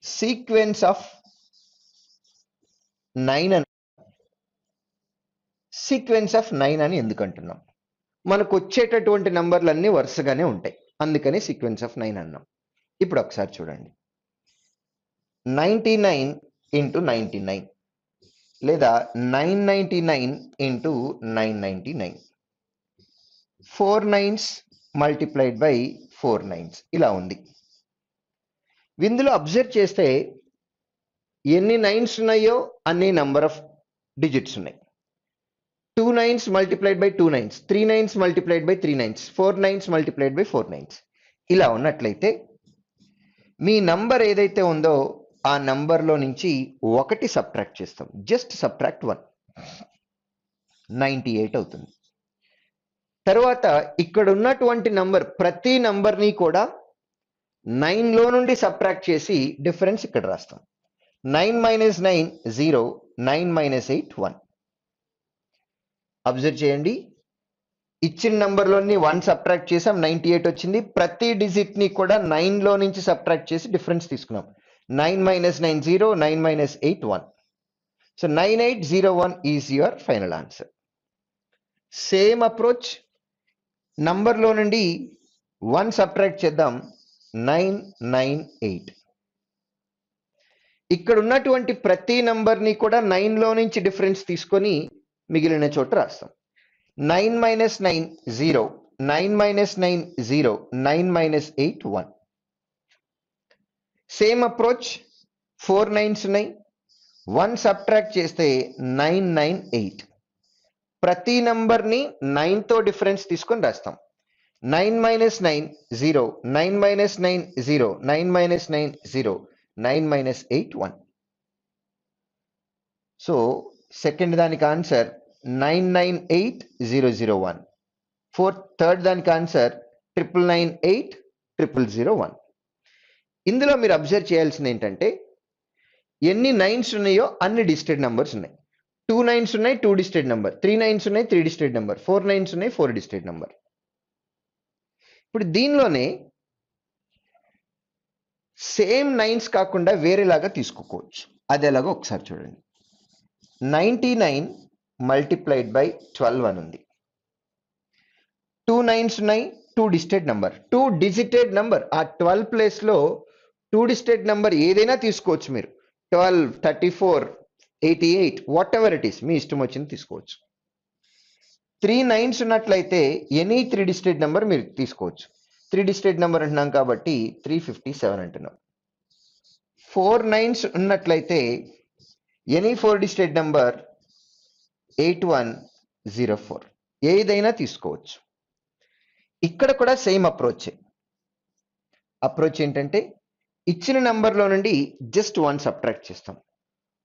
Sequence of 9 అని sequence of 9 అని ఎందుకు అంటున్నాం? మనకు వచ్చేటటువంటి నంబర్లన్నీ వరుసగానే ఉంటాయి, అందుకని సీక్వెన్స్ ఆఫ్ 9 అన్నాం. ఇప్పుడు ఒకసారి చూడండి, 99 ఇంటూ 99 లేదా 999 into 999, 4 9s multiplied by 4 9s ఇలా ఉంది. ఇందులో అబ్జర్వ్ చేస్తే ఎన్ని 9s ఉన్నాయో అన్ని నంబర్ ఆఫ్ డిజిట్స్ ఉన్నాయి. 2 9s multiplied by 2 9s, 3 9s multiplied by 3 9s, 4 9s multiplied by 4 9s ఇలా ఉన్నట్లయితే మీ నంబర్ ఏదైతే ఉందో ఆ నంబర్లో నుంచి 1 సబ్ట్రాక్ట్ చేస్తాం. జస్ట్ సబ్ట్రాక్ట్ 1, 98 అవుతుంది. తర్వాత ఇక్కడ ఉన్నటువంటి నంబర్ ప్రతి నంబర్ని కూడా 9లో నుండి సబ్ట్రాక్ట్ చేసి డిఫరెన్స్ ఇక్కడ రాస్తాం. 9 మైనస్ 9 0, 9 మైనస్ 8 1. అబ్జర్వ్ చేయండి, ఇచ్చిన నంబర్లోని 1 సబ్ట్రాక్ట్ చేసాం, 98 వచ్చింది. ప్రతి డిజిట్ని కూడా 9లో నుంచి సబ్ట్రాక్ట్ చేసి డిఫరెన్స్ తీసుకున్నాం. 9 minus 9 0, 9 minus 8 1. So 9801 is your final answer. Same approach, నంబర్లో నుండి 1 సబ్ట్రాక్ట్ చేద్దాం, 998. ఇక్కడ ఉన్నటువంటి ప్రతి నంబర్ని కూడా 9లో నుంచి డిఫరెన్స్ తీసుకొని మిగిలిన చోట రాస్తాం. 9 minus 9 0, 9 minus 9 0, 9 minus 8 1. Same approach, 4 9s ఉన్నాయి, 1 సబ్ట్రాక్ట్ చేస్తే 998. ప్రతి నంబర్ని 9తో డిఫరెన్స్ తీసుకొని రాస్తాం. 9 minus 9 0, 9 minus 9 0, 9 minus 9 0, 9 minus 8 1. So second దానికి ఆన్సర్ 998001. థర్డ్ దానికి ఆన్సర్ 99980001. ఇందులో మీరు అబ్జర్వ్ చేయాల్సింది ఏంటంటే ఎన్ని 9s ఉన్నాయో అన్ని డిజిటెడ్ నంబర్స్ ఉన్నాయి. 2 9s ఉన్నాయి, 2 డిజిటెడ్ నెంబర్. 3 9s ఉన్నాయి, 3 డిజిటెడ్ నెంబర్. 4 9s ఉన్నాయి, 4 డిజిటెడ్ నెంబర్. ఇప్పుడు దీనిలోనే సేమ్ 9s కాకుండా వేరేలాగా తీసుకోవచ్చు. అది ఎలాగో ఒకసారి చూడండి. 99 మల్టిప్లైడ్ బై 12 అని ఉంది. 2 9s ఉన్నాయి, 2 డిజిటెడ్ నెంబర్. 2 డిజిటెడ్ నెంబర్, ఆ 12 ప్లేస్లో 2 డిజిటెడ్ నెంబర్ ఏదైనా తీసుకోవచ్చు మీరు. 12, 34, 88, వాట్ ఎవర్ ఇట్ ఈస్, మీ ఇష్టం వచ్చింది తీసుకోవచ్చు. 3 9s ఉన్నట్లయితే ఎనీ 3 డిజిటెడ్ నెంబర్ మీరు తీసుకోవచ్చు. 3 డిజిటెడ్ నెంబర్ అంటున్నాం కాబట్టి 357 అంటున్నాం. 4 9s ఉన్నట్లయితే ఎనీ 4 డిజిటెడ్ నెంబర్ 8104, ఏదైనా తీసుకోవచ్చు. ఇక్కడ కూడా సేమ్ అప్రోచ్ ఏంటంటే ఇచ్చిన నెంబర్లో నుండి జస్ట్ 1 సబ్ట్రాక్ట్ చేస్తాం.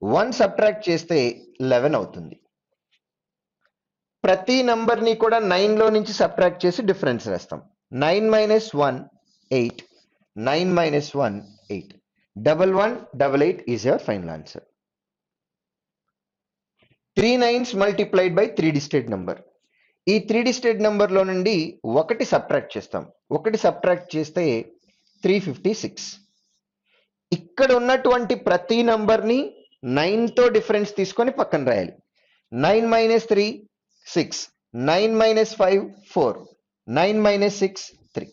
1 సబ్ట్రాక్ట్ చేస్తే 11 అవుతుంది. ప్రతి నంబర్ని కూడా 9లో నుంచి సబ్ట్రాక్ట్ చేసి డిఫరెన్స్ వేస్తాం. 9 minus 1 8, 9 minus 1 8, 1188 is your final answer. 3 9s multiplied by 3 digitated number. ఈ 3 డిజిటెడ్ నెంబర్లో నుండి 1 సబ్ట్రాక్ట్ చేస్తాం. 1 సబ్ట్రాక్ట్ చేస్తే 356. ఇక్కడ ఉన్నటువంటి ప్రతి నంబర్ని 9తో డిఫరెన్స్ తీసుకొని పక్కన రాయాలి. 9 minus 3 6, 9 minus 5 4, 9 minus 6 3.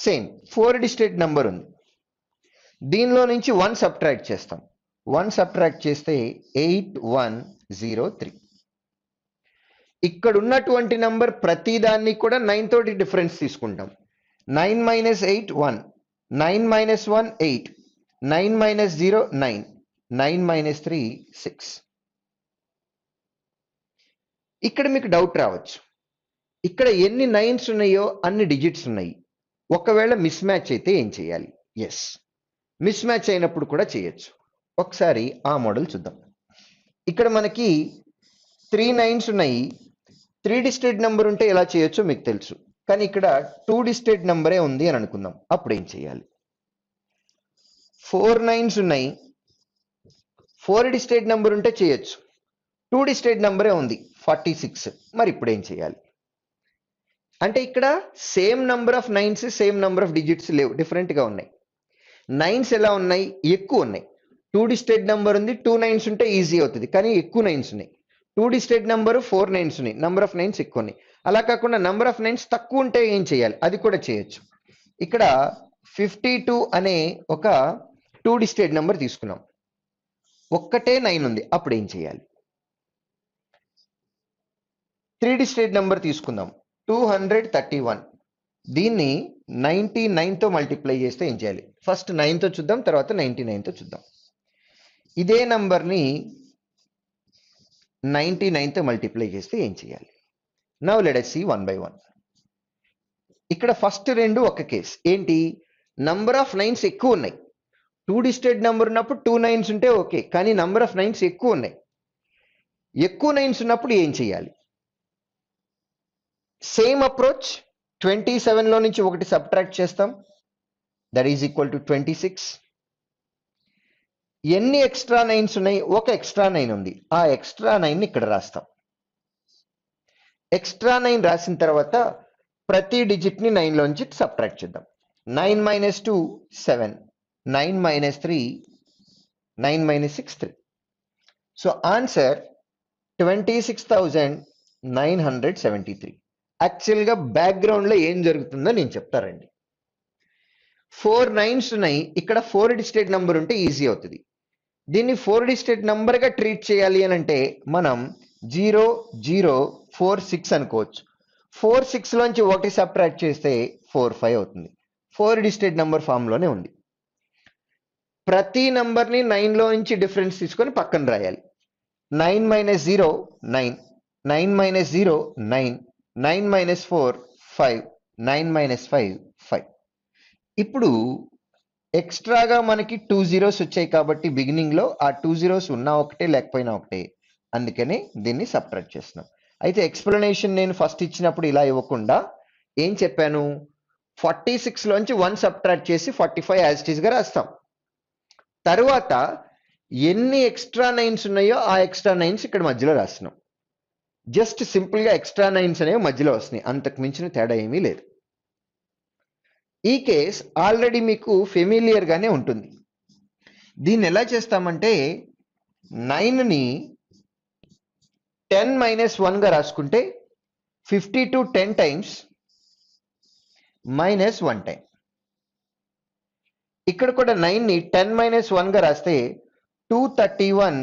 Same 4 digitated number ఉంది, దీనిలో నుంచి 1 సబ్ట్రాక్ట్ చేస్తాం. 1 సబ్ట్రాక్ట్ చేస్తే 8103. ఇక్కడ ఉన్నటువంటి నంబర్ ప్రతి దాన్ని కూడా 9 తోటి డిఫరెన్స్ తీసుకుంటాం. 9 మైనస్ 8 1, 9 మైనస్ 1 8, 9 మైనస్ 0 9, 9 మైనస్ 3 6. ఇక్కడ మీకు డౌట్ రావచ్చు, ఇక్కడ ఎన్ని 9s ఉన్నాయో అన్ని డిజిట్స్ ఉన్నాయి. ఒకవేళ మిస్ మ్యాచ్ అయితే ఏం చేయాలి? ఎస్, మిస్ మ్యాచ్ అయినప్పుడు కూడా చేయొచ్చు. ఒకసారి ఆ మోడల్ చూద్దాం. ఇక్కడ మనకి 3 9s ఉన్నాయి. 3 డిజిటెడ్ నెంబర్ ఉంటే ఎలా చేయొచ్చో మీకు తెలుసు, కానీ ఇక్కడ 2 డిజిటెడ్ నెంబరే ఉంది అని అనుకుందాం. అప్పుడు ఏం చేయాలి? 4 9s ఉన్నాయి, 4 డిజిటెడ్ నెంబర్ ఉంటే చేయొచ్చు. 2 డిజిటెడ్ నెంబరే ఉంది, 46. మరి ఇప్పుడు ఏం చేయాలి? అంటే ఇక్కడ same number of 9s, same number of digits లేవు, డిఫరెంట్గా ఉన్నాయి. నైన్స్ ఎలా ఉన్నాయి, ఎక్కువ ఉన్నాయి. 2 డిజిటెడ్ నెంబర్ ఉంది, 2 నైన్స్ ఉంటే ఈజీ అవుతుంది, కానీ ఎక్కువ నైన్స్ ఉన్నాయి. 2 డిజిటెడ్ నెంబర్ 4 నైన్స్ ఉన్నాయి, నంబర్ ఆఫ్ నైన్స్ ఎక్కువ ఉన్నాయి. అలా కాకుండా నంబర్ ఆఫ్ నైన్స్ తక్కువ ఉంటే ఏం చేయాలి, అది కూడా చేయొచ్చు. ఇక్కడ 52 అనే ఒక 2 డిజిటెడ్ నెంబర్ తీసుకున్నాం, ఒక్కటే 9 ఉంది, అప్పుడు ఏం చేయాలి? 3 డిజిటెడ్ నెంబర్ తీసుకుందాం, 231. దీన్ని 99తో మల్టిప్లై చేస్తే ఏం చేయాలి? ఫస్ట్ 9తో చూద్దాం, తర్వాత 99తో చూద్దాం. ఇదే నంబర్ని 99తో మల్టిప్లై చేస్తే ఏం చేయాలి? Now let us see 1 by 1. ఇక్కడ ఫస్ట్ రెండు ఒక కేస్ ఏంటి, నంబర్ ఆఫ్ నైన్స్ ఎక్కువ ఉన్నాయి. 2 డిజిటెడ్ నెంబర్ ఉన్నప్పుడు 2 నైన్స్ ఉంటే ఓకే, కానీ నంబర్ ఆఫ్ నైన్స్ ఎక్కువ ఉన్నాయి. ఎక్కువ నైన్స్ ఉన్నప్పుడు ఏం చేయాలి? సేమ్ అప్రోచ్, 27లో నుంచి ఒకటి సబ్ట్రాక్ట్ చేస్తాం, దట్ ఈజ్ ఈక్వల్ టు 26. ఎన్ని ఎక్స్ట్రా నైన్స్ ఉన్నాయి? ఒక ఎక్స్ట్రా 9 ఉంది, ఆ ఎక్స్ట్రా 9ని ఇక్కడ రాస్తాం. ఎక్స్ట్రా 9 రాసిన తర్వాత ప్రతి డిజిట్ని 9లోంచి సబ్ట్రాక్ట్ చేద్దాం. 9 - 2 7, 9 - 3 9 - 6 3. So answer 26,973. యాక్చువల్గా బ్యాక్గ్రౌండ్లో ఏం జరుగుతుందో నేను చెప్తారండి. 4 నైన్స్ ఉన్నాయి, ఇక్కడ 4 డిజిటెడ్ నెంబర్ ఉంటే ఈజీ అవుతుంది. దీన్ని 4 డిజిటెడ్ నెంబర్గా ట్రీట్ చేయాలి అని అంటే మనం 0 0 4 6 అనుకోవచ్చు. 4 6లోంచి ఒకటి సబ్ట్రాక్ట్ చేస్తే 4 5 అవుతుంది. 4 డిజిటెడ్ నెంబర్ ఫామ్లోనే ఉంది. ప్రతి నెంబర్ని 9లో నుంచి డిఫరెన్స్ తీసుకొని పక్కన రాయాలి. 9 - 0 9, 9 - 0 9, 9 - 4 5, 9 - 5 5. ఇప్పుడు ఎక్స్ట్రాగా మనకి 2 zeros వచ్చాయి కాబట్టి బిగినింగ్లో ఆ 2 zeros ఉన్నా ఒకటే లేకపోయినా ఒకటే, అందుకనే దీన్ని సబ్ట్రాక్ట్ చేస్తున్నాం. అయితే ఎక్స్ప్లెనేషన్ నేను ఫస్ట్ ఇచ్చినప్పుడు ఇలా ఇవ్వకుండా ఏం చెప్పాను, 46లోంచి 1 సబ్ట్రాక్ట్ చేసి 45 యాజ్ ఇట్ ఈస్గా రాస్తాం. తర్వాత ఎన్ని ఎక్స్ట్రా నైన్స్ ఉన్నాయో ఆ ఎక్స్ట్రా నైన్స్ ఇక్కడ మధ్యలో రాస్తున్నాం. జస్ట్ సింపుల్గా ఎక్స్ట్రా నైన్స్ అనేవి మధ్యలో వస్తున్నాయి, అంతకు మించిన తేడా ఏమీ లేదు. ఈ కేస్ ఆల్రెడీ మీకు ఫెమిలియర్గానే ఉంటుంది. దీన్ని ఎలా చేస్తామంటే 9ని 10 - 1గా రాసుకుంటే 52 10 times -1 time. ఇక్కడ కూడా 9ని 10 - 1గా రాస్తే 231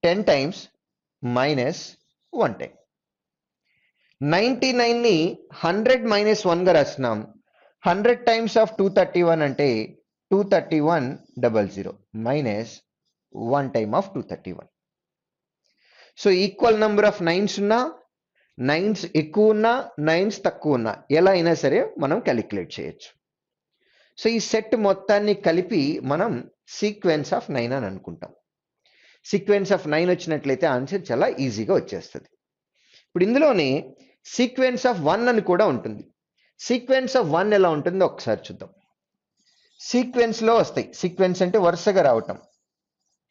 10 times -1 time. 99ని 100 - 1గా రాస్తున్నాం, 100 times of 231 అంటే 231 00 -1 time of 231. So equal number of nines ఉన్నా, నైన్స్ ఎక్కువ ఉన్నా, నైన్స్ తక్కువ ఉన్నా ఎలా అయినా సరే మనం క్యాలిక్యులేట్ చేయొచ్చు. సో ఈ సెట్ మొత్తాన్ని కలిపి మనం సీక్వెన్స్ ఆఫ్ 9 అని అనుకుంటాం. సీక్వెన్స్ ఆఫ్ 9 వచ్చినట్లయితే ఆన్సర్ చాలా ఈజీగా వచ్చేస్తుంది. ఇప్పుడు ఇందులోనే సీక్వెన్స్ ఆఫ్ 1 అని కూడా ఉంటుంది. సీక్వెన్స్ ఆఫ్ 1 ఎలా ఉంటుందో ఒకసారి చూద్దాం. సీక్వెన్స్లో వస్తాయి, సీక్వెన్స్ అంటే వరుసగా రావటం.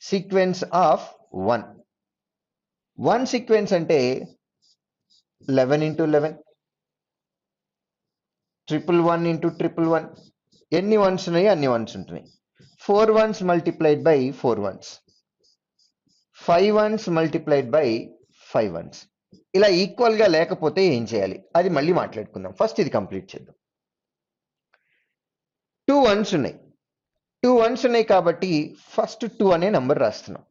సీక్వెన్స్ ఆఫ్ 1 సీక్వెన్స్ అంటే 11 × 11, 111 × 111. ఎన్ని వన్స్ ఉన్నాయో అన్ని వన్స్ ఉంటున్నాయి. 4 ones multiplied by 4 ones, 5 ones multiplied by 5 ones. ఇలా ఈక్వల్గా లేకపోతే ఏం చేయాలి అది మళ్ళీ మాట్లాడుకుందాం. ఫస్ట్ ఇది కంప్లీట్ చేద్దాం. 2 ones ఉన్నాయి, 2 ones ఉన్నాయి కాబట్టి ఫస్ట్ 2 అనే నంబర్ రాస్తున్నాం.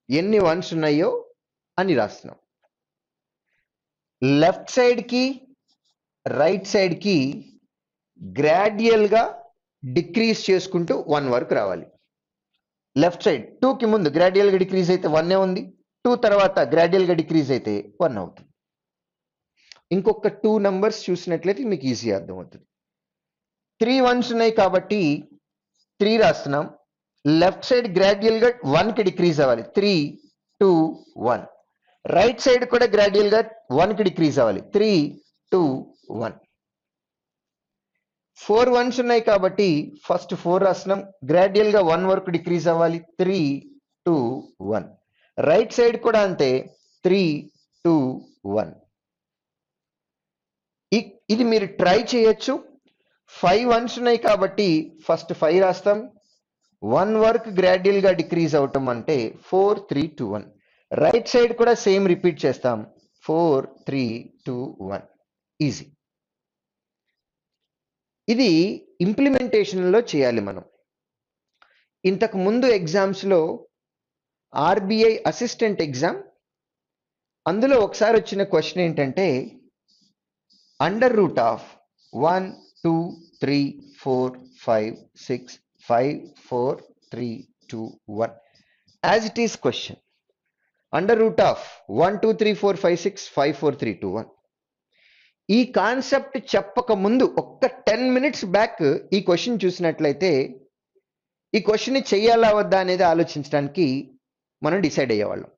ఎన్ని వన్స్ ఉన్నాయో అని రాస్తున్నాం. లెఫ్ట్ సైడ్కి రైట్ సైడ్కి గ్రాడ్యువల్గా డిక్రీజ్ చేసుకుంటూ 1 వరకు రావాలి. లెఫ్ట్ సైడ్ 2కి ముందు గ్రాడ్యువల్గా డిక్రీజ్ అయితే 1 ఉంది, 2 తర్వాత గ్రాడ్యువల్గా డిక్రీజ్ అయితే 1 అవుతుంది. ఇంకొక 2 నంబర్స్ చూసినట్లయితే మీకు ఈజీ అర్థమవుతుంది. 3 ones ఉన్నాయి కాబట్టి 3 రాస్తున్నాం. లెఫ్ట్ సైడ్ గ్రాడ్యువల్గా 1కి డిక్రీజ్ అవ్వాలి, 3 2 1. రైట్ సైడ్ కూడా గ్రాడ్యువల్గా 1కి డిక్రీజ్ అవ్వాలి, 3 2 1. 4 ones ఉన్నాయి కాబట్టి ఫస్ట్ 4 రాస్తున్నాం, గ్రాడ్యువల్గా 1 వరకు డిక్రీజ్ అవ్వాలి, 3 2 1. రైట్ సైడ్ కూడా అంతే, 3 2 1. ఇది మీరు ట్రై చేయొచ్చు. 5 వన్స్ ఉన్నాయి కాబట్టి ఫస్ట్ 5 రాస్తాం. 1 వర్క్ గ్రాడ్యువల్ గా డిక్రీజ్ అవటం అంటే 4 3 2 1. రైట్ సైడ్ కూడా సేమ్ రిపీట్ చేస్తాం. 4 3 2 1. ఈజీ. ఇది ఇంప్లిమెంటేషన్లో చేయాలి మనం. ఇంతకు ముందు ఎగ్జామ్స్లో ఆర్బీఐ అసిస్టెంట్ ఎగ్జామ్, అందులో ఒకసారి వచ్చిన క్వశ్చన్ ఏంటంటే under root of 1 2 3 4 5 6 5 4 3 2 1 as it is question. Under root of 1 2 3 4 5 6 5 4 3 2 1. ఈ కాన్సెప్ట్ చెప్పక ముందు ఒక్క 10 మినిట్స్ బ్యాక్ ఈ క్వశ్చన్ చూసినట్లయితే ఈ క్వశ్చన్ చెయ్యాలా వద్దా అనేది ఆలోచించడానికి మనం డిసైడ్ అయ్యేవాళ్ళం.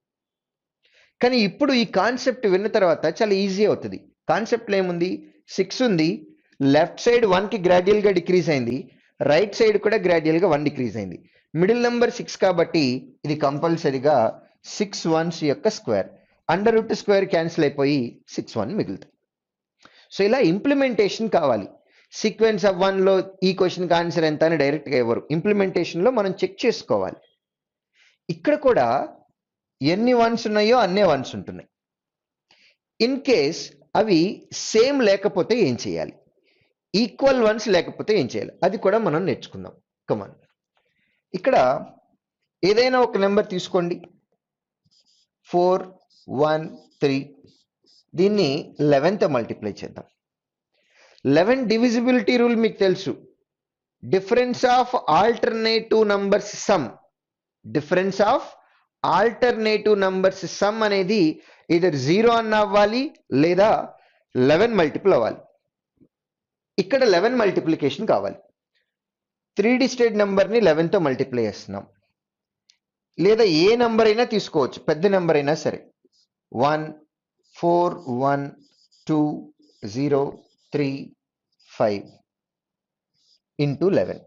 కానీ ఇప్పుడు ఈ కాన్సెప్ట్ విన్న తర్వాత చాలా ఈజీ అవుతుంది. కాన్సెప్ట్లో ఏముంది? 6 ఉంది, లెఫ్ట్ సైడ్ 1కి గ్రాడ్యువల్గా డిక్రీజ్ అయింది, రైట్ సైడ్ కూడా గ్రాడ్యువల్గా 1 డిక్రీజ్ అయింది. మిడిల్ నెంబర్ 6 కాబట్టి ఇది కంపల్సరీగా 6 1s యొక్క square. Under root square cancel అయిపోయి 6 1 మిగులుతుంది. సో ఇలా ఇంప్లిమెంటేషన్ కావాలి. సీక్వెన్స్ ఆఫ్ 1లో ఈ క్వశ్చన్కి ఆన్సర్ ఎంత అని డైరెక్ట్గా ఇవ్వరు. ఇంప్లిమెంటేషన్లో మనం చెక్ చేసుకోవాలి. ఇక్కడ కూడా ఎన్ని వన్స్ ఉన్నాయో అన్నే వన్స్ ఉంటున్నాయి. ఇన్ కేస్ అవి సేమ్ లేకపోతే ఏం చేయాలి? ఈక్వల్ వన్స్ లేకపోతే ఏం చేయాలి? అది కూడా మనం నేర్చుకుందాం. కమాన్. ఇక్కడ ఏదైనా ఒక నెంబర్ తీసుకోండి. 4 1 3. దీన్ని 11తో మల్టిప్లై చేద్దాం. 11 డివిజిబిలిటీ రూల్ మీకు తెలుసు. Difference of alternative numbers some. Difference of alternative numbers some అనేది ఇదర్ 0 అన్న అవ్వాలి లేదా 11 మల్టిపుల్ అవ్వాలి. ఇక్కడ 11 మల్టిప్లికేషన్ కావాలి. 3 డిజిటెడ్ నెంబర్ని 11తో మల్టిప్లై చేస్తున్నాం. లేదా ఏ నెంబర్ అయినా తీసుకోవచ్చు, పెద్ద నెంబర్ అయినా సరే. 1 4 1 2 0 3 5 ఇంటూ 11.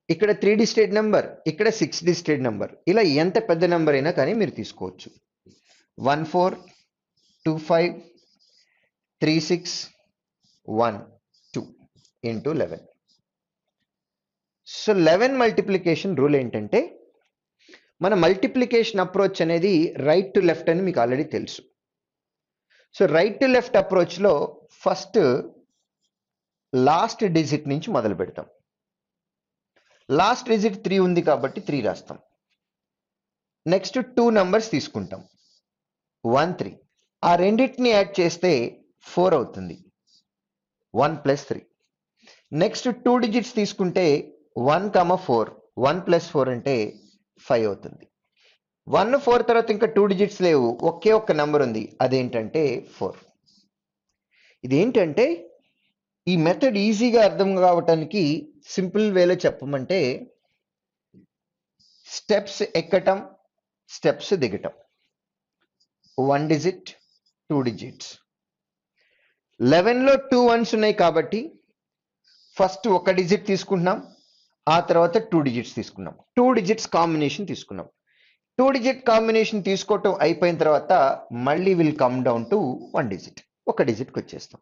ఇక్కడ 3 డిజిటెడ్ నెంబర్, ఇక్కడ 6 డిజిటెడ్ నెంబర్. ఇలా ఎంత పెద్ద నెంబర్ అయినా కానీ మీరు తీసుకోవచ్చు. 1 4 2 5 3 6 1 2 ఇంటూ 11. సో 11 మల్టిప్లికేషన్ రూల్ ఏంటంటే, మన మల్టిప్లికేషన్ అప్రోచ్ అనేది రైట్ టు లెఫ్ట్ అని మీకు ఆల్రెడీ తెలుసు. సో రైట్ టు లెఫ్ట్ అప్రోచ్లో ఫస్ట్ లాస్ట్ డిజిట్ నుంచి మొదలు పెడతాం. లాస్ట్ డిజిట్ 3 ఉంది కాబట్టి 3 రాస్తాం. నెక్స్ట్ 2 నంబర్స్ తీసుకుంటాం. 1 3. ఆ రెండింటిని యాడ్ చేస్తే 4 అవుతుంది. 1 + 3. నెక్స్ట్ 2 డిజిట్స్ తీసుకుంటే 1 4. 1 + 4 అంటే 5 అవుతుంది. 1 4 తర్వాత ఇంకా 2 డిజిట్స్ లేవు, ఒకే ఒక్క నెంబర్ ఉంది, అదేంటంటే 4. ఇదేంటంటే ఈ మెథడ్ ఈజీగా అర్థం కావటానికి సింపుల్ వేలో చెప్పమంటే స్టెప్స్ ఎక్కటం, స్టెప్స్ దిగటం. 1 డిజిట్ 2 డిజిట్స్. 11లో 2 వన్స్ ఉన్నాయి కాబట్టి ఫస్ట్ ఒక డిజిట్ తీసుకుంటున్నాం, ఆ తర్వాత 2 డిజిట్స్ తీసుకున్నాం. 2 డిజిట్స్ కాంబినేషన్ తీసుకున్నాం. 2 డిజిట్ కాంబినేషన్ తీసుకోవటం అయిపోయిన తర్వాత మళ్ళీ will come down to 1 digit. ఒక డిజిట్కి వచ్చేస్తాం.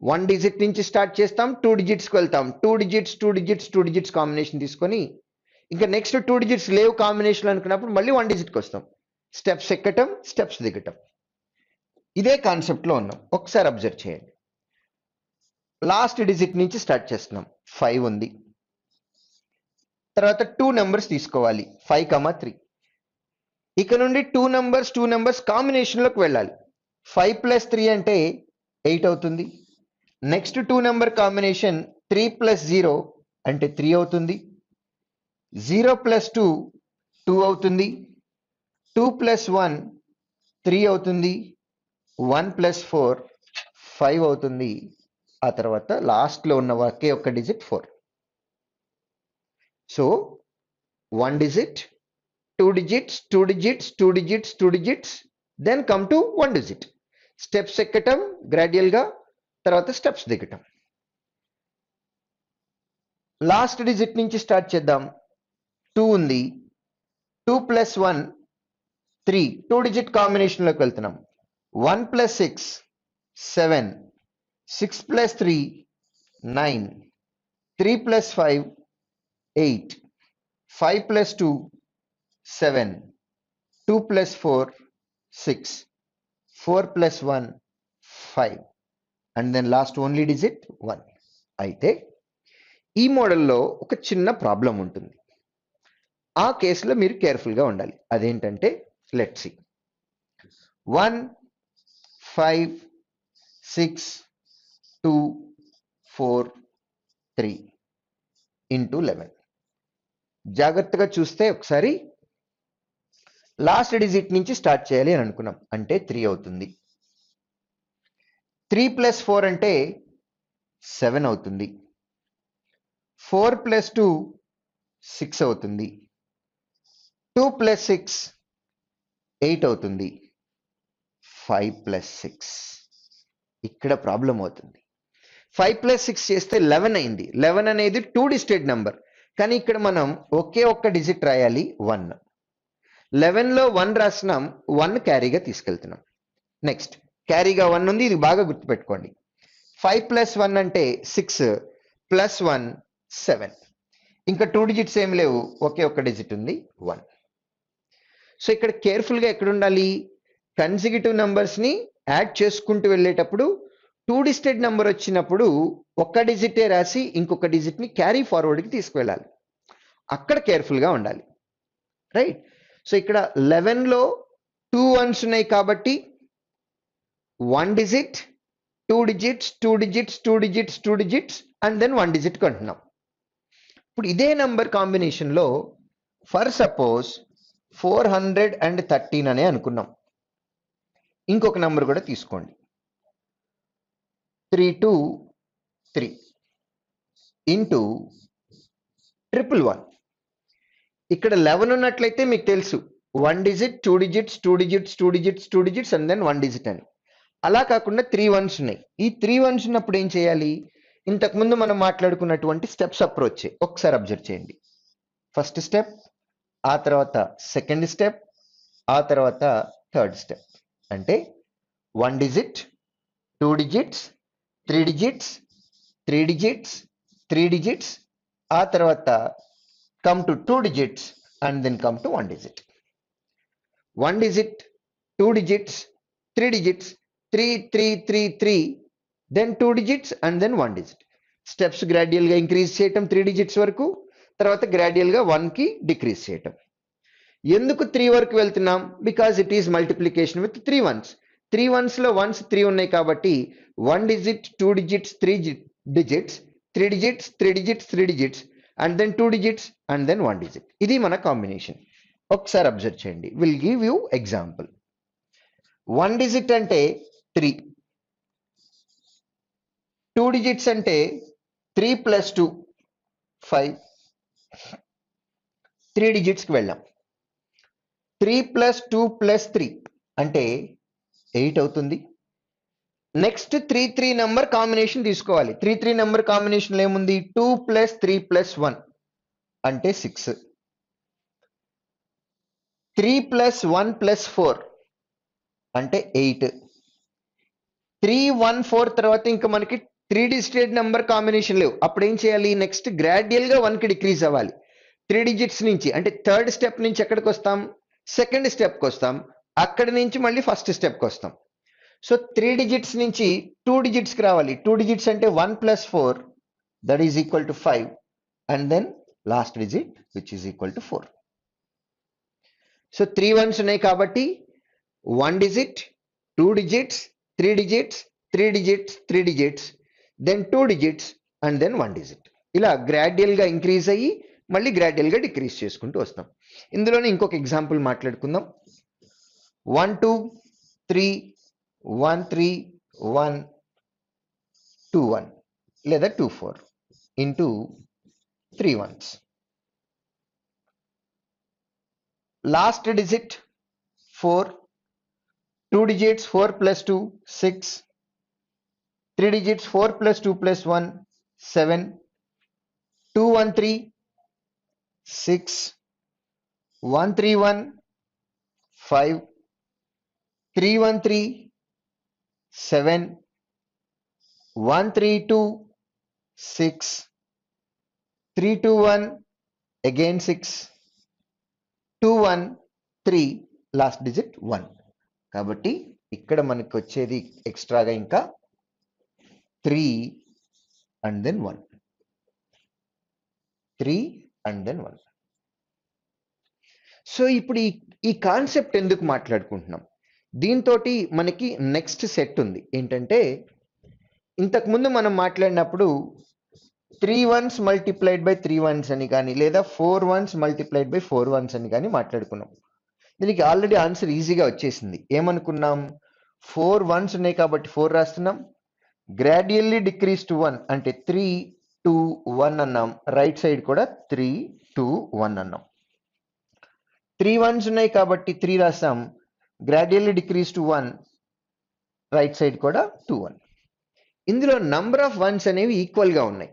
1 డిజిట్ నుంచి స్టార్ట్ చేస్తాం, 2 డిజిట్స్కి వెళ్తాం. 2 డిజిట్స్ 2 డిజిట్స్ 2 డిజిట్స్ కాంబినేషన్ తీసుకొని ఇంకా నెక్స్ట్ 2 డిజిట్స్ లేవు కాంబినేషన్ అనుకున్నప్పుడు మళ్ళీ 1 డిజిట్కి వస్తాం. స్టెప్స్ ఎక్కటం, స్టెప్స్ దిగటం. ఇదే కాన్సెప్ట్లో ఉన్నాం. ఒకసారి అబ్జర్వ్ చేయండి. లాస్ట్ డిజిట్ నుంచి స్టార్ట్ చేస్తున్నాం. 5 ఉంది. తర్వాత 2 నెంబర్స్ తీసుకోవాలి. 5 3. ఇక నుండి 2 నెంబర్స్ కాంబినేషన్లోకి వెళ్ళాలి. 5 + 3 అంటే 8 అవుతుంది. నెక్స్ట్ 2 నెంబర్ కాంబినేషన్ 3 + 0 అంటే 3 అవుతుంది. 0 + 2 2 అవుతుంది. 2 + 1 3 అవుతుంది. 1 + 4 5 అవుతుంది. ఆ తర్వాత లాస్ట్లో ఉన్న ఒకే ఒక్క digit 4. So 1 digit, 2 digits 2 digits 2 digits 2 digits, then come to 1 digit. Steps ఎక్కటం గ్రాడ్యువల్గా, తర్వాత స్టెప్స్ దిగటం. లాస్ట్ డిజిట్ నుంచి స్టార్ట్ చేద్దాం. 2 ఉంది. 2 + 1 3. 2 డిజిట్ కాంబినేషన్లోకి వెళ్తున్నాం. 1 + 6 7. 6 plus 3, 9. 3 plus 5, 8. 5 plus 2, 7. 2 plus 4, 6. 4 plus 1, 5. And then last only digit 1. అయితే ఈ మోడల్లో ఒక చిన్న ప్రాబ్లం ఉంటుంది. ఆ కేసులో మీరు కేర్ఫుల్గా ఉండాలి. అదేంటంటే లెట్స్ సి 1 5 6 2 4 3 ఇంటూ 11. జాగ్రత్తగా చూస్తే ఒకసారి లాస్ట్ డిజిట్ నుంచి స్టార్ట్ చేయాలి అని అనుకున్నాం. అంటే 3 అవుతుంది. 3 ప్లస్ 4 అంటే 7 అవుతుంది. 4 ప్లస్ 2 6 అవుతుంది. 2 ప్లస్ 6 8 అవుతుంది. 5 ప్లస్ 6 ఇక్కడ ప్రాబ్లం అవుతుంది. 5 ప్లస్ 6 చేస్తే 11 అయింది. 11 అనేది 2 డిజిటెడ్ నెంబర్. కానీ ఇక్కడ మనం ఒకే ఒక్క డిజిట్ రాయాలి 1. 11లో 1 రాసినాం, 1 క్యారీగా తీసుకెళ్తున్నాం. నెక్స్ట్ క్యారీగా 1 ఉంది, ఇది బాగా గుర్తుపెట్టుకోండి. 5 ప్లస్ 1 అంటే 6 ప్లస్ 1 7. ఇంకా 2 డిజిట్స్ ఏం లేవు, ఒకే ఒక్క డిజిట్ ఉంది 1. సో ఇక్కడ కేర్ఫుల్గా ఎక్కడ ఉండాలి? కన్సిక్యూటివ్ నంబర్స్ని యాడ్ చేసుకుంటూ వెళ్ళేటప్పుడు 2 డిజిటెడ్ నెంబర్ వచ్చినప్పుడు ఒక్క డిజిటే రాసి ఇంకొక డిజిట్ని క్యారీ ఫార్వర్డ్కి తీసుకువెళ్ళాలి. అక్కడ కేర్ఫుల్గా ఉండాలి. రైట్. సో ఇక్కడ 11లో 2 1s ఉన్నాయి కాబట్టి 1 digit, 2 digits, 2 digits, 2 digits, 2 digits and then 1 digit కొంటున్నాం. ఇప్పుడు ఇదే నంబర్ కాంబినేషన్లో ఫర్ సపోజ్ 413 అనే అనుకున్నాం. ఇంకొక నంబర్ కూడా తీసుకోండి, 323 ఇంటూ 111. ఇక్కడ 11 ఉన్నట్లయితే మీకు తెలుసు 1 digit, 2 digits, 2 digits, 2 digits, 2 digits and then 1 digit అని. అలా కాకుండా 3 1s ఉన్నాయి. ఈ 3 1s ఉన్నప్పుడు ఏం చేయాలి? ఇంతకుముందు మనం మాట్లాడుకున్నటువంటి స్టెప్స్ అప్రోచ్ ఒకసారి అబ్జర్వ్ చేయండి. ఫస్ట్ స్టెప్, ఆ తర్వాత సెకండ్ స్టెప్, ఆ తర్వాత థర్డ్ స్టెప్. అంటే 1 digit, 2 digits, 3 digits, 3 digits, 3 digits, ఆ తర్వాత come to 2 digits and then come to 1 digit. 1 digit, 2 digits, 3 digits, 3 3 3 3, then 2 digits and then 1 digit. Steps gradual గా ఇంక్రీజ్ చేయటం 3 digits వరకు, తర్వాత gradual గా 1 కి డిక్రీజ్ చేయటం. ఎందుకు 3 వరకు వెళ్తున్నాం? Because it is multiplication with 3 1s. 3 1sలో 1s 3 ఉన్నాయి కాబట్టి 1 digit, 2 digits, 3 digits, 3 digits, 3 digits, 3 digits and then 2 digits and then 1 digit. ఇది మన కాంబినేషన్. ఒకసారి అబ్జర్వ్ చేయండి. Will give you example. 1 digit అంటే 3, 2 డిజిట్స్ అంటే 3 ప్లస్ 2 5, 3 డిజిట్స్కి వెళ్ళాం. 3 ప్లస్ 2 ప్లస్ 3 అంటే 8 అవుతుంది. నెక్స్ట్ 3 3 నెంబర్ కాంబినేషన్ తీసుకోవాలి. 3 3 నెంబర్ కాంబినేషన్ ఏముంది? 2 ప్లస్ 3 ప్లస్ 1 అంటే 6. 3 ప్లస్ 1 ప్లస్ 4 అంటే 8. 3 1 4 తర్వాత ఇంకా మనకి 3 డిజిటెడ్ నెంబర్ కాంబినేషన్ లేవు. అప్పుడు ఏం చేయాలి? నెక్స్ట్ గ్రాడ్యువల్గా 1కి డిక్రీజ్ అవ్వాలి. 3 డిజిట్స్ నుంచి అంటే థర్డ్ స్టెప్ నుంచి ఎక్కడికి వస్తాం? సెకండ్ స్టెప్కి వస్తాం. అక్కడి నుంచి మళ్ళీ ఫస్ట్ స్టెప్కి వస్తాం. సో 3 డిజిట్స్ నుంచి 2 డిజిట్స్కి రావాలి. 2 డిజిట్స్ అంటే 1 plus 4 that is equal to 5 and then last digit which is equal to 4. So 3 1s ఉన్నాయి కాబట్టి 1 digit, 2 digits, 3 digits, 3 digits, 3 digits, then 2 digits and then 1 digit. ఇలా గ్రాడ్యువల్గా ఇంక్రీజ్ అయ్యి మళ్ళీ గ్రాడ్యువల్గా డిక్రీజ్ చేసుకుంటూ వస్తాం. ఇందులోనే ఇంకొక ఎగ్జాంపుల్ మాట్లాడుకుందాం. 1 2 3 1 3 1 2 1 లేదా 2 4 into 3 1s. Last digit 4, 2 digits 4 plus 2 6, 3 digits 4 plus 2 plus 1 7, 2 1 3 6, 1 3 1 5, 3 1 3 7, 1 3 2 6 3 2 1 again 6 2 1 3 last digit 1. కాబట్టి ఇక్కడ మనకి వచ్చేది ఎక్స్ట్రాగా ఇంకా 3 and then 1, 3 and then 1. So ఇప్పుడు ఈ కాన్సెప్ట్ ఎందుకు మాట్లాడుకుంటున్నాం? దీంతో మనకి నెక్స్ట్ సెట్ ఉంది. ఏంటంటే ఇంతకుముందు మనం మాట్లాడినప్పుడు 3 1s మల్టిప్లైడ్ బై 3 1s అని కానీ లేదా 4 1s మల్టిప్లైడ్ బై 4 1s అని కానీ మాట్లాడుకున్నాం. దీనికి ఆల్రెడీ ఆన్సర్ ఈజీగా వచ్చేసింది. ఏమనుకున్నాం? 4 1s ఉన్నాయి కాబట్టి 4 రాస్తున్నాం. గ్రాడ్యువల్లీ డిక్రీస్ టు 1 అంటే 3 2 1 అన్నాం. రైట్ సైడ్ కూడా 3 2 1 అన్నాం. 3 1s ఉన్నాయి కాబట్టి 3 రాస్తాం. Gradually decrease to 1 right side కూడా 2 1. ఇందులో నంబర్ ఆఫ్ వన్స్ అనేవి ఈక్వల్గా ఉన్నాయి.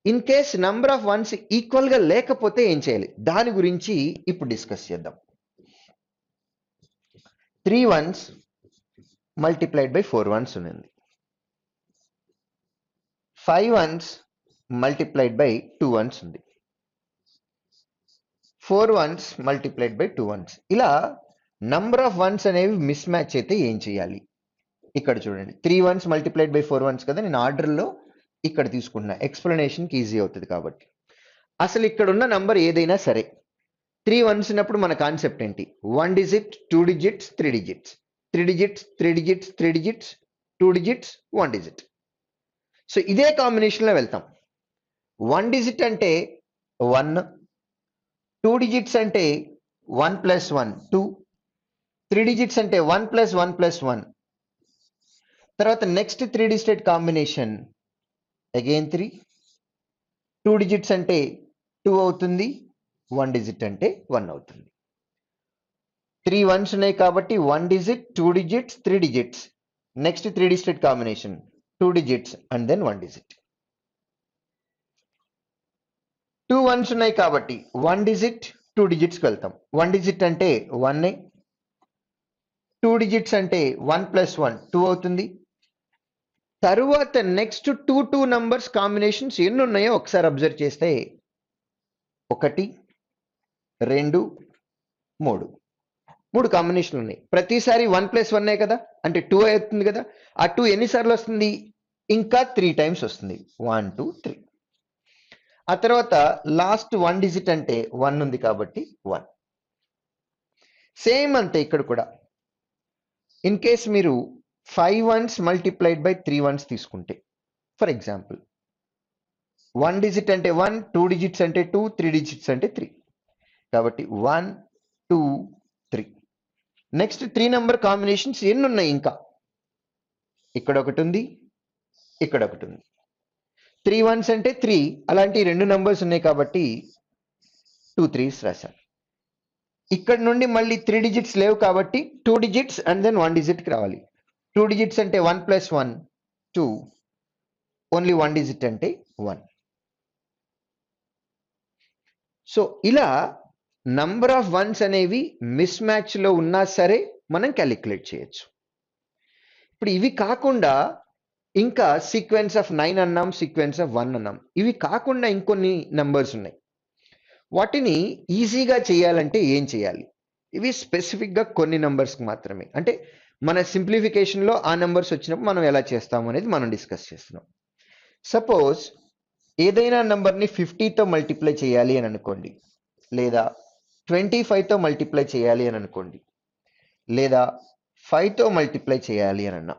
In case number of once ఈక్వల్గా లేకపోతే ఏం చేయాలి? దాని గురించి ఇప్పుడు డిస్కస్ చేద్దాం. 3 1s మల్టిప్లైడ్ బై 4 1s ఉంది. 5 1s మల్టిప్లైడ్ బై 2 1s ఉంది. 4 1s మల్టిప్లైడ్ బై 2 1s. ఇలా నంబర్ ఆఫ్ వన్స్ అనేవి మిస్ మ్యాచ్ అయితే ఏం చేయాలి? ఇక్కడ చూడండి, 3 1s మల్టిప్లైడ్ బై 4 1s కదా, నేను ఆర్డర్లో ఇక్కడ తీసుకుంటున్నా, ఎక్స్ప్లెనేషన్కి ఈజీ అవుతుంది కాబట్టి. అసలు ఇక్కడ ఉన్న నంబర్ ఏదైనా సరే 3 1s ఉన్నప్పుడు మన కాన్సెప్ట్ ఏంటి? 1 digit 2 digits 3 digits 3 digits 3 digits 3 digits 2 digits 1 digit. So ఇదే కాంబినేషన్లో వెళ్తాం. 1 డిజిట్ అంటే 1, 2 డిజిట్స్ అంటే 1 + 1 2, 3 డిజిట్స్ అంటే 1 + 1 + 1. తర్వాత next 3 digit combination again 3, 2 digits అంటే 2 అవుతుంది, 1 డిజిట్ అంటే 1 అవుతుంది. 3 1s ఉన్నాయి కాబట్టి 1 digit 2 digits 3 digits. Next 3 digit combination 2 digits and then 1 digit. 2 1s ఉన్నాయి కాబట్టి 1 డిజిట్ 2 డిజిట్స్కి వెళ్తాం. 1 డిజిట్ అంటే 1, 2 డిజిట్స్ అంటే 1 + 1 2 అవుతుంది. తరువాత నెక్స్ట్ 2 నంబర్స్ కాంబినేషన్స్ ఎన్ని ఉన్నాయో ఒకసారి అబ్జర్వ్ చేస్తే 1 2 3 3 కాంబినేషన్లు ఉన్నాయి. ప్రతిసారి 1 + 1 కదా, అంటే 2 అవుతుంది కదా. ఆ 2 ఎన్నిసార్లు వస్తుంది? ఇంకా 3 టైమ్స్ వస్తుంది. 1 2 3. ఆ తర్వాత లాస్ట్ 1 డిజిట్ అంటే 1 ఉంది కాబట్టి 1. సేమ్ అంతే ఇక్కడ కూడా. ఇన్ కేస్ మీరు 5 1s మల్టిప్లైడ్ బై 3 1s తీసుకుంటే, ఫర్ ఎగ్జాంపుల్ 1 డిజిట్ అంటే 1, 2 డిజిట్స్ అంటే 2, 3 డిజిట్స్ అంటే 3. కాబట్టి 1 2 3. నెక్స్ట్ 3 నెంబర్ కాంబినేషన్స్ ఎన్ని ఉన్నాయి? ఇంకా ఇక్కడ ఒకటి ఉంది, ఇక్కడ ఒకటి ఉంది. 3 1s అంటే 3, అలాంటి 2 నెంబర్స్ ఉన్నాయి కాబట్టి 2 3s రాశాను. ఇక్కడ నుండి మళ్ళీ 3 డిజిట్స్ లేవు కాబట్టి 2 డిజిట్స్ అండ్ దెన్ 1 డిజిట్కి రావాలి. 2 డిజిట్స్ అంటే 1 + 1 2, ఓన్లీ 1 డిజిట్ అంటే 1. సో ఇలా నంబర్ ఆఫ్ వన్స్ అనేవి మిస్ మ్యాచ్లో ఉన్నా సరే మనం క్యాలిక్యులేట్ చేయొచ్చు. ఇప్పుడు ఇవి కాకుండా ఇంకా సీక్వెన్స్ ఆఫ్ 9 అన్నాం, సీక్వెన్స్ ఆఫ్ 1 అన్నాం. ఇవి కాకుండా ఇంకొన్ని నంబర్స్ ఉన్నాయి. వాటిని ఈజీగా చేయాలంటే ఏం చేయాలి? ఇవి స్పెసిఫిక్గా కొన్ని నంబర్స్కి మాత్రమే. అంటే మన సింప్లిఫికేషన్లో ఆ నెంబర్స్ వచ్చినప్పుడు మనం ఎలా చేస్తాము అనేది మనం డిస్కస్ చేస్తున్నాం. సపోజ్ ఏదైనా నెంబర్ని 50తో మల్టిప్లై చేయాలి అని అనుకోండి, లేదా 25తో మల్టిప్లై చేయాలి అని అనుకోండి, లేదా 5తో మల్టిప్లై చేయాలి అని అన్నా,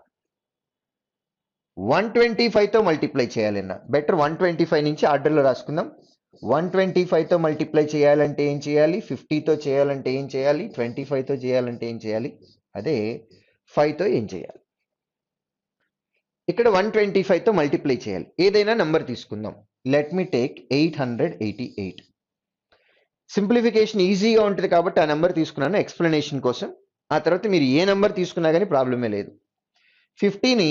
125తో మల్టిప్లై చేయాలి అన్నా, బెటర్ 125 నుంచి ఆర్డర్లో రాసుకుందాం. 125తో మల్టిప్లై చేయాలంటే ఏం చేయాలి? 50తో చేయాలంటే ఏం చేయాలి? 25తో చేయాలంటే ఏం చేయాలి? అదే 5తో ఏం చేయాలి? ఇక్కడ 125తో మల్టిప్లై చేయాలి. ఏదైనా నెంబర్ తీసుకుందాం. Let me take 888. సింప్లిఫికేషన్ ఈజీగా ఉంటుంది కాబట్టి ఆ నెంబర్ తీసుకున్నాను ఎక్స్ప్లెనేషన్ కోసం. ఆ తర్వాత మీరు ఏ నెంబర్ తీసుకున్నా కానీ ప్రాబ్లమే లేదు. 50ని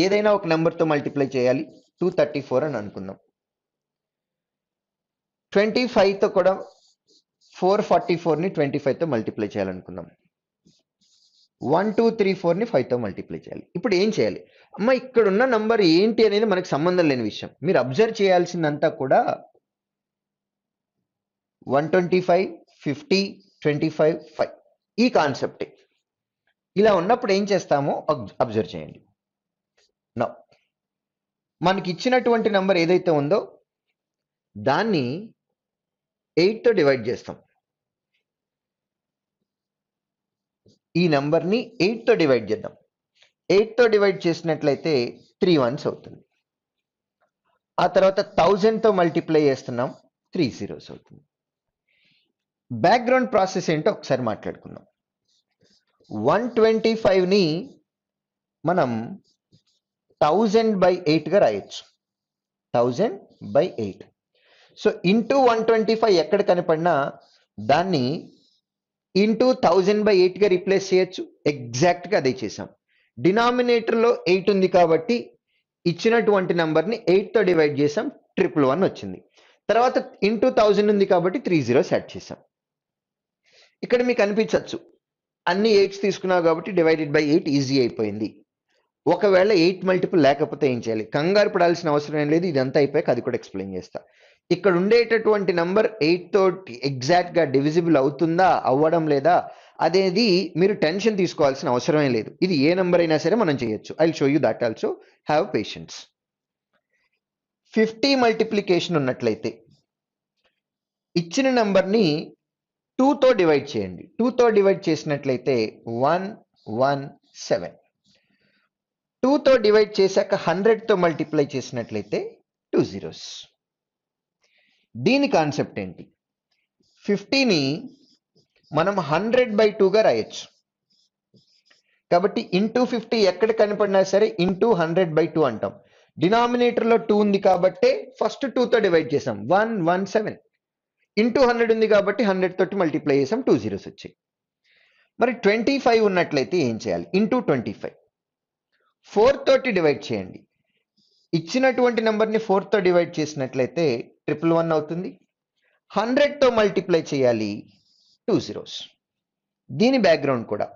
ఏదైనా ఒక నెంబర్తో మల్టిప్లై చేయాలి. 234 అని అనుకుందాం. 25తో కూడా 444ని 25తో మల్టిప్లై చేయాలనుకుందాం. 1 2 3 4ని 5తో మల్టిప్లై చేయాలి. ఇప్పుడు ఏం చేయాలి? అమ్మ ఇక్కడ ఉన్న నంబర్ ఏంటి అనేది మనకు సంబంధం లేని విషయం. మీరు అబ్జర్వ్ చేయాల్సిందంతా కూడా 125 50 25 5 ఈ కాన్సెప్టే. ఇలా ఉన్నప్పుడు ఏం చేస్తామో అబ్జర్వ్ చేయండి. నౌ మనకి ఇచ్చినటువంటి నంబర్ ఏదైతే ఉందో దాన్ని 8తో డివైడ్ చేస్తాం. ఈ నంబర్ని 8తో డివైడ్ చేద్దాం. 8తో డివైడ్ చేసినట్లయితే 3 1s అవుతుంది. ఆ తర్వాత 1000తో మల్టిప్లై చేస్తున్నాం, 3 zeros అవుతుంది. బ్యాక్గ్రౌండ్ ప్రాసెస్ ఏంటో ఒకసారి మాట్లాడుకుందాం. 125ని మనం 1000/8గా రాయొచ్చు. 1000/8. సో ఇంటూ 125 ఎక్కడ కనపడినా దాన్ని ఇంటూ 1000/8గా రీప్లేస్ చేయొచ్చు. ఎగ్జాక్ట్గా అదే చేసాం. డినామినేటర్లో 8 ఉంది కాబట్టి ఇచ్చినటువంటి నంబర్ని 8తో డివైడ్ చేసాం, 111 వచ్చింది. తర్వాత ఇంటూ 1000 ఉంది కాబట్టి 3 zeros యాడ్ చేసాం. ఇక్కడ మీకు అనిపించవచ్చు అన్ని 8s తీసుకున్నావు కాబట్టి /8 ఈజీ అయిపోయింది. ఒకవేళ 8 మల్టిపుల్ లేకపోతే ఏం చేయాలి? కంగారు పడాల్సిన అవసరం ఏం లేదు. ఇదంతా అయిపోయాక అది కూడా ఎక్స్ప్లెయిన్ చేస్తా. ఇక్కడ ఉండేటటువంటి నంబర్ 8తో ఎగ్జాక్ట్గా డివిజిబుల్ అవుతుందా అవ్వడం లేదా అనేది మీరు టెన్షన్ తీసుకోవాల్సిన అవసరమే లేదు. ఇది ఏ నంబర్ అయినా సరే మనం చేయొచ్చు. I will show you that also. Have patience. 50 multiplication ఉన్నట్లయితే ఇచ్చిన నంబర్ని 2తో డివైడ్ చేయండి. 2తో డివైడ్ చేసినట్లయితే 117. 2తో డివైడ్ చేశాక 100తో మల్టిప్లై చేసినట్లయితే 2 zeros. దీని కాన్సెప్ట్ ఏంటి? 50ని మనం 100/2గా రాయొచ్చు. కాబట్టి ఇంటూ 50 ఎక్కడ కనపడినా సరే ఇంటూ 100/2 అంటాం. డినామినేటర్లో 2 ఉంది కాబట్టి ఫస్ట్ 2తో డివైడ్ చేసాం, 117. ఇంటూ 100 ఉంది కాబట్టి 100 తోటి మల్టిప్లై చేసాం, 2 zeros వచ్చాయి. మరి 25 ఉన్నట్లయితే ఏం చేయాలి? ఇంటూ 25 4 తోటి డివైడ్ చేయండి. ఇచ్చినటువంటి నెంబర్ని 4తో డివైడ్ చేసినట్లయితే 111 అవుతుంది. 100తో మల్టిప్లై చేయాలి, 2 zeros. దీని బ్యాక్గ్రౌండ్ కూడా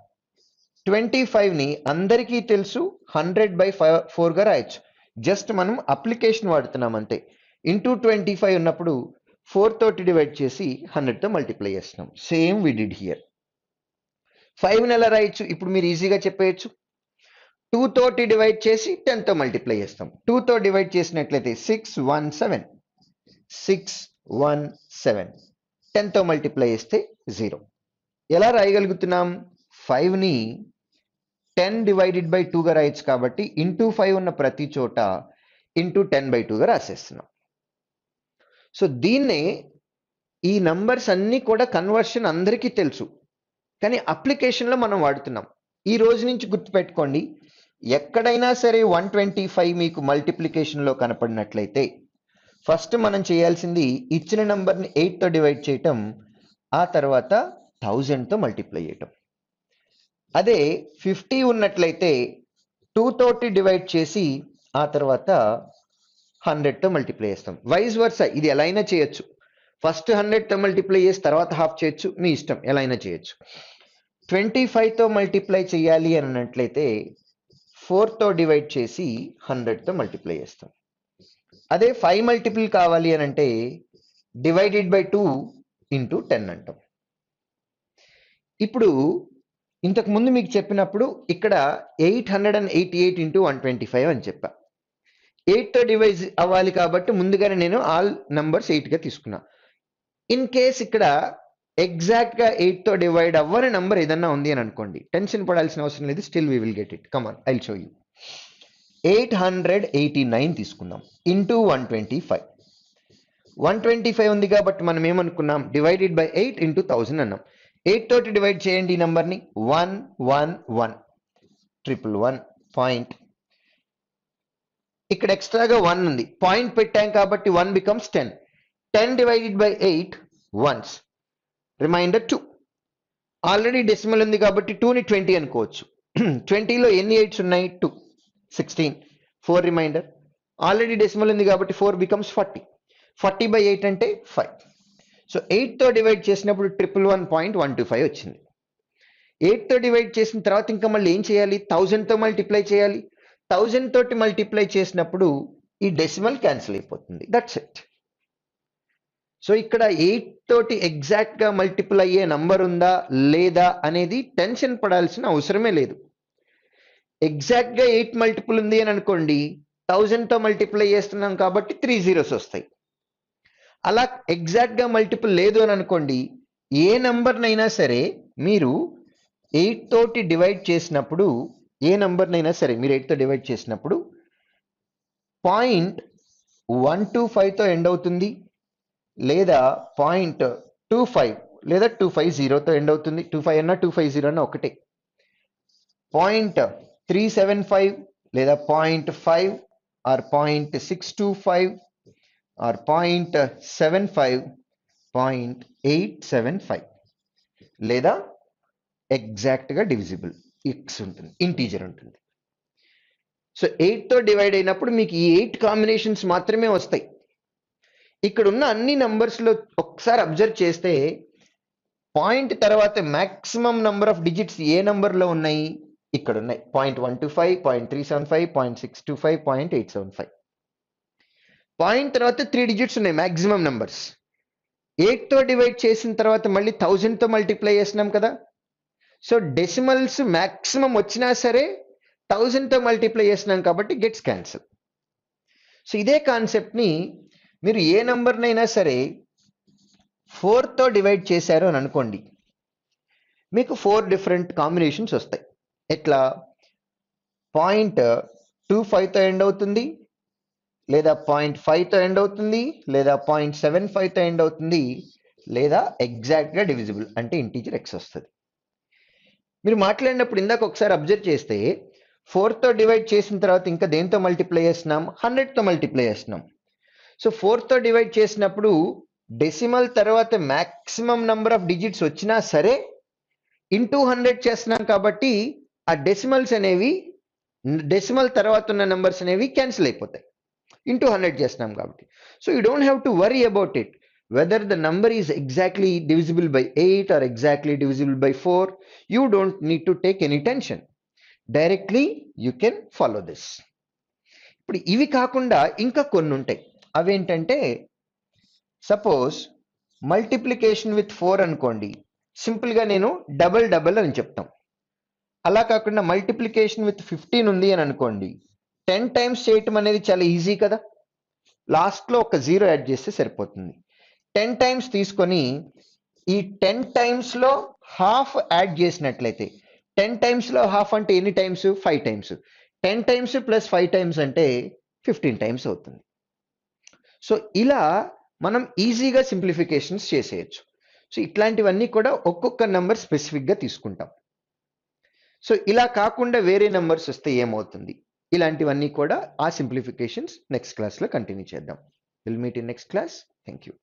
25ని అందరికీ తెలుసు 100/4గా రాయొచ్చు. జస్ట్ మనం అప్లికేషన్ వాడుతున్నాం అంతే. ఇంటూ 25 ఉన్నప్పుడు 4 తోటి డివైడ్ చేసి 100తో మల్టిప్లై చేస్తున్నాం. Same we did here. 5ని ఎలా రాయొచ్చు? ఇప్పుడు మీరు ఈజీగా చెప్పేయచ్చు. 2 తోటి డివైడ్ చేసి 10తో మల్టిప్లై చేస్తాం. 2తో డివైడ్ చేసినట్లయితే 617. 617. 10తో మల్టిప్లై చేస్తే 0. ఎలా రాయగలుగుతున్నాం? 5ని 10/2గా రాయొచ్చు కాబట్టి ఇంటూ 5 ఉన్న ప్రతి చోట ఇంటూ 10/2గా రాసేస్తున్నాం. సో దీన్నే ఈ నంబర్స్ అన్నీ కూడా కన్వర్షన్ అందరికీ తెలుసు, కానీ అప్లికేషన్లో మనం వాడుతున్నాం. ఈ రోజు నుంచి గుర్తుపెట్టుకోండి, ఎక్కడైనా సరే 125 మీకు మల్టిప్లికేషన్లో కనపడినట్లయితే ఫస్ట్ మనం చేయాల్సింది ఇచ్చిన నంబర్ని 8తో డివైడ్ చేయటం, ఆ తర్వాత 1000తో మల్టిప్లై చేయటం. అదే 50 ఉన్నట్లయితే 2 తోటి డివైడ్ చేసి ఆ తర్వాత 100తో మల్టిప్లై చేస్తాం. వైస్ వర్సా ఇది ఎలా అయినా చేయొచ్చు. ఫస్ట్ 100తో మల్టిప్లై చేసి తర్వాత హాఫ్ చేయొచ్చు, మీ ఇష్టం, ఎలా అయినా చేయొచ్చు. 25తో మల్టిప్లై చేయాలి అని అన్నట్లయితే 4తో డివైడ్ చేసి 100తో మల్టిప్లై చేస్తాం. అదే 5 మల్టిపుల్ కావాలి అని అంటే /2 ఇంటూ 10 అంటాం. ఇప్పుడు ఇంతకు ముందు మీకు చెప్పినప్పుడు ఇక్కడ 888 ఇంటూ 125 అని చెప్పా. 8తో డివైజ్ అవ్వాలి కాబట్టి ముందుగానే నేను ఆల్ నంబర్స్ 8గా తీసుకున్నా. ఇన్ కేస్ ఇక్కడ ఎగ్జాక్ట్గా 8తో డివైడ్ అవ్వని నంబర్ ఏదన్నా ఉంది అని అనుకోండి, టెన్షన్ పడాల్సిన అవసరం లేదు. Still we will get it. Come on, I will show you. 889 తీసుకుందాం ఇంటూ 125. 125 ఉంది కాబట్టి మనం ఏమనుకున్నాం? /8 ఇంటూ 1000 అన్నాం. 8 తోటి డివైడ్ చేయండి ఈ నంబర్ని, 111. 111 పాయింట్. ఇక్కడ ఎక్స్ట్రాగా 1 ఉంది, పాయింట్ పెట్టాం కాబట్టి 1 becomes 10. 10/8 once, remainder 2. Already decimal ఉంది కాబట్టి 2ని 20 అనుకోవచ్చు. 20లో ఎన్ని 8s ఉన్నాయి? 2. 16. 4 రిమైండర్. ఆల్రెడీ డెసిమల్ ఉంది కాబట్టి 4 becomes 40. 40/8 అంటే 5. సో 8తో డివైడ్ చేసినప్పుడు 111.125 వచ్చింది. 8తో డివైడ్ చేసిన తర్వాత ఇంకా మళ్ళీ ఏం చేయాలి? 1000తో మల్టిప్లై చేయాలి. 1000 తోటి మల్టిప్లై చేసినప్పుడు ఈ డెసిమల్ క్యాన్సిల్ అయిపోతుంది. That's it. సో ఇక్కడ 8 తోటి ఎగ్జాక్ట్గా మల్టిపుల్ అయ్యే నంబర్ ఉందా లేదా అనేది టెన్షన్ పడాల్సిన అవసరమే లేదు. ఎగ్జాక్ట్గా 8 మల్టిపుల్ ఉంది అని అనుకోండి, 1000తో మల్టిప్లై చేస్తున్నాం కాబట్టి 3 zeros వస్తాయి. అలా ఎగ్జాక్ట్గా మల్టిపుల్ లేదు అని అనుకోండి, ఏ నంబర్నైనా సరే మీరు 8 తోటి డివైడ్ చేసినప్పుడు, ఏ నంబర్నైనా సరే మీరు 8తో డివైడ్ చేసినప్పుడు 0.125తో ఎండ్ అవుతుంది, లేదా 0.25 లేదా 250తో ఎండ్ అవుతుంది. 25 అన్నా 250 అన్నా ఒకటే. 0.375 లేదా 0.5 ఆర్ 0.625 ఆర్ 0.75, 0.875 లేదా ఎగ్జాక్ట్గా డివిజిబుల్ ఎక్స్ ఉంటుంది, ఇంటీజర్ ఉంటుంది. సో 8తో డివైడ్ అయినప్పుడు మీకు ఈ 8 కాంబినేషన్స్ మాత్రమే వస్తాయి. ఇక్కడ ఉన్న అన్ని నంబర్స్లో ఒకసారి అబ్జర్వ్ చేస్తే పాయింట్ తర్వాత మ్యాక్సిమం నంబర్ ఆఫ్ డిజిట్స్ ఏ నంబర్లో ఉన్నాయి? ఇక్కడ ఉన్నాయి. 0.125, 0.375, 0.625, 0.875. పాయింట్ తర్వాత 3 డిజిట్స్ ఉన్నాయి మ్యాక్సిమం నంబర్స్. 8తో డివైడ్ చేసిన తర్వాత మళ్ళీ 1000తో మల్టిప్లై చేసినాం కదా. సో డెసిమల్స్ మ్యాక్సిమం వచ్చినా సరే 1000తో మల్టిప్లై చేసినాం కాబట్టి గెట్స్ క్యాన్సిల్. సో ఇదే కాన్సెప్ట్ని మీరు ఏ నంబర్నైనా సరే 4తో డివైడ్ చేశారు అని అనుకోండి, మీకు 4 డిఫరెంట్ కాంబినేషన్స్ వస్తాయి. ఎట్లా? 0.25తో ఎండ్ అవుతుంది, లేదా 0.5తో ఎండ్ అవుతుంది, లేదా 0.75తో ఎండ్ అవుతుంది, లేదా ఎగ్జాక్ట్గా డివిజిబుల్ అంటే ఇంటీజర్ ఎక్స్ వస్తుంది. మీరు మాట్లాడినప్పుడు ఇందాక ఒకసారి అబ్జర్వ్ చేస్తే 4తో డివైడ్ చేసిన తర్వాత ఇంకా దేంతో మల్టిప్లై చేస్తున్నాం? 100తో మల్టిప్లై చేస్తున్నాం. సో 4తో డివైడ్ చేసినప్పుడు డెసిమల్ తర్వాత మ్యాక్సిమం నంబర్ ఆఫ్ డిజిట్స్ వచ్చినా సరే ఇంటూ 100 చేస్తున్నాం కాబట్టి ఆ డెసిమల్స్ అనేవి, డెసిమల్ తర్వాత ఉన్న నెంబర్స్ అనేవి క్యాన్సిల్ అయిపోతాయి. ఇంటూ 100 చేస్తున్నాం కాబట్టి. So you don't have to worry about it whether the number is exactly divisible by 8 or exactly divisible by 4. You don't need to take any tension. Directly you can follow this. ఇప్పుడు ఇవి కాకుండా ఇంకా కొన్ని ఉంటాయి. అవేంటంటే, suppose multiplication with 4 అనుకోండి, సింపుల్గా నేను డబల్ డబల్ అని చెప్తాం. అలా కాకుండా మల్టిప్లికేషన్ విత్ 15 ఉంది అని అనుకోండి, 10 టైమ్స్ చేయటం అనేది చాలా ఈజీ కదా. లాస్ట్లో ఒక 0 యాడ్ చేస్తే సరిపోతుంది. 10 టైమ్స్ తీసుకొని ఈ 10 టైమ్స్లో హాఫ్ యాడ్ చేసినట్లయితే, 10 టైమ్స్లో హాఫ్ అంటే ఎన్ని times? 5 times. 10 times plus 5 times అంటే 15 టైమ్స్ అవుతుంది. సో ఇలా మనం ఈజీగా సింప్లిఫికేషన్స్ చేసేయచ్చు. సో ఇట్లాంటివన్నీ కూడా ఒక్కొక్క నెంబర్ స్పెసిఫిక్గా తీసుకుంటాం. సో ఇలా కాకుండా వేరే నెంబర్స్ వస్తే ఏమవుతుంది? ఇలాంటివన్నీ కూడా ఆ సింప్లిఫికేషన్స్ నెక్స్ట్ క్లాస్లో కంటిన్యూ చేద్దాం. Will meet in next class. Thank you.